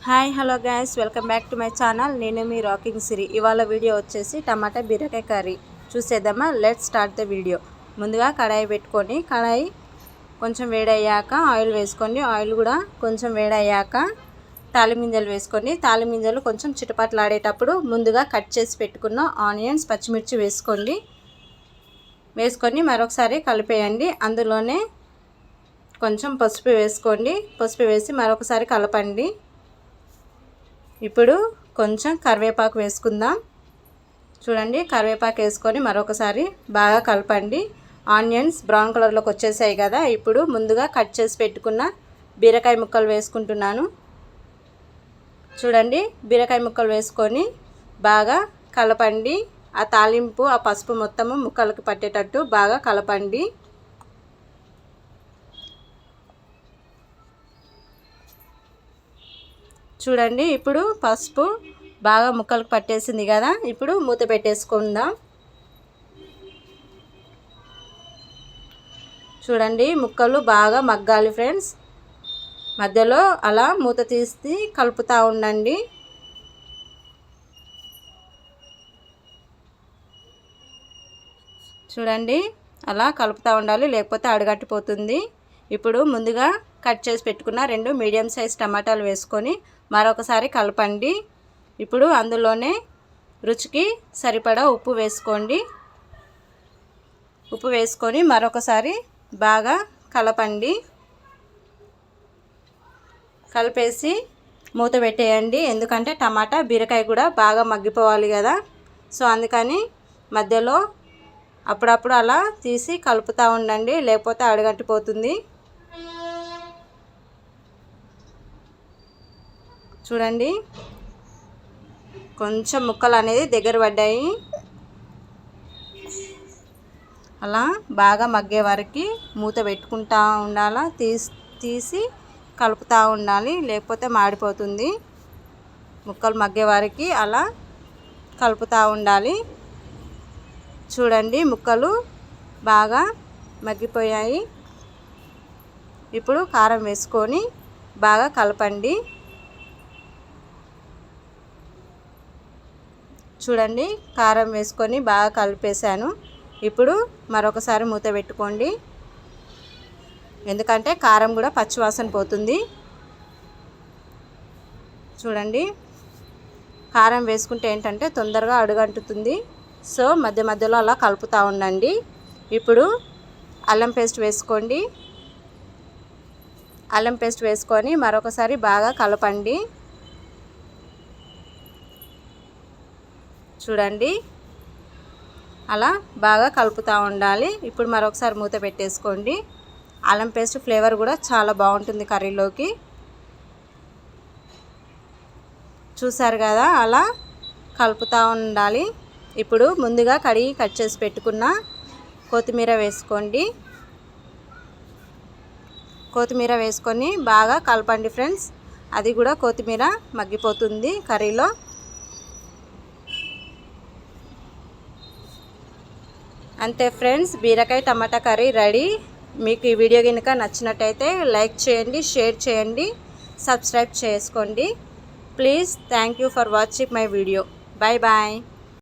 Hi hello guys, welcome back to my channel. నేను మీ rocking సిరి. ఇవాళ video వచ్చేసి టమాటా బీరకాయ కర్రీ చూసేద్దామా. Let's start the video. ముందుగా కడాయి పెట్టుకొని కడాయి కొంచెం వేడయ్యాక ఆయిల్ వేసుకోండి. ఆయిల్ కూడా కొంచెం వేడయ్యాక తాలిమింజలు వేసుకోండి. తాలిమింజలు కొంచెం చిటపట్లాడేటప్పుడు ముందుగా కట్ చేసి పెట్టుకున్న ఆనియన్స్, పచ్చిమిర్చి వేసుకొని మరొకసారి కలిపేయండి. అందులోనే కొంచెం పసుపు వేసుకోండి. పసుపు వేసి మరొకసారి కలపండి. ఇప్పుడు కొంచెం కరివేపాకు వేసుకుందాం. చూడండి, కరివేపాకు వేసుకొని మరొకసారి బాగా కలపండి. ఆనియన్స్ బ్రౌన్ కలర్లోకి వచ్చేసాయి కదా. ఇప్పుడు ముందుగా కట్ చేసి పెట్టుకున్న బీరకాయ ముక్కలు వేసుకుంటున్నాను. చూడండి, బీరకాయ ముక్కలు వేసుకొని బాగా కలపండి. ఆ తాలింపు, ఆ పసుపు మొత్తము ముక్కలకు పట్టేటట్టు బాగా కలపండి. చూడండి, ఇప్పుడు పసుపు బాగా ముక్కలకు పట్టేసింది కదా. ఇప్పుడు మూత పెట్టేసుకుందాం. చూడండి, ముక్కలు బాగా మగ్గాలి ఫ్రెండ్స్. మధ్యలో అలా మూత తీసి కలుపుతూ ఉండండి. చూడండి, అలా కలుపుతూ ఉండాలి, లేకపోతే అడుగట్టిపోతుంది. ఇప్పుడు ముందుగా కట్ చేసి పెట్టుకున్న 2 మీడియం సైజ్ టమాటాలు వేసుకొని మరొకసారి కలపండి. ఇప్పుడు అందులోనే రుచికి సరిపడా ఉప్పు వేసుకోండి. ఉప్పు వేసుకొని మరొకసారి బాగా కలపండి. కలిపేసి మూత పెట్టేయండి. ఎందుకంటే టమాటా బీరకాయ కూడా బాగా మగ్గిపోవాలి కదా. సో అందుకని మధ్యలో అప్పుడప్పుడు అలా తీసి కలుపుతూ ఉండండి, లేకపోతే అడుగంటిపోతుంది. చూడండి, కొంచెం ముక్కలు అనేది దగ్గర పడ్డాయి. అలా బాగా మగ్గే వరకు మూత పెట్టుకుంటూ ఉండాలా, తీసి కలుపుతూ ఉండాలి, లేకపోతే మాడిపోతుంది. ముక్కలు మగ్గే వరకు అలా కలుపుతూ ఉండాలి. చూడండి, ముక్కలు బాగా మగ్గిపోయాయి. ఇప్పుడు కారం వేసుకొని బాగా కలపండి. చూడండి, కారం వేసుకొని బాగా కలిపేసాను. ఇప్పుడు మరొకసారి మూత పెట్టుకోండి, ఎందుకంటే కారం కూడా పచ్చివాసన పోతుంది. చూడండి, కారం వేసుకుంటే ఏంటంటే తొందరగా అడుగంటుతుంది. సో మధ్య మధ్యలో అలా కలుపుతూ ఉండండి. ఇప్పుడు అల్లం పేస్ట్ వేసుకోండి. అల్లం పేస్ట్ వేసుకొని మరొకసారి బాగా కలపండి. చూడండి, అలా బాగా కలుపుతూ ఉండాలి. ఇప్పుడు మరొకసారి మూత పెట్టేసుకోండి. అల్లం పేస్ట్ ఫ్లేవర్ కూడా చాలా బాగుంటుంది కర్రీలోకి. చూసారు కదా, అలా కలుపుతూ ఉండాలి. ఇప్పుడు ముందుగా కడిగి కట్ చేసి పెట్టుకున్న కొత్తిమీర వేసుకోండి. కొత్తిమీర వేసుకొని బాగా కలపండి ఫ్రెండ్స్. అది కూడా కొత్తిమీర మగ్గిపోతుంది కర్రీలో. అంతే ఫ్రెండ్స్, బీరకాయ టమాటా కర్రీ రెడీ. మీకు ఈ వీడియో కనుక నచ్చినట్టయితే లైక్ చేయండి, షేర్ చేయండి, సబ్స్క్రైబ్ చేసుకోండి please. Thank you for watching my video. Bye bye.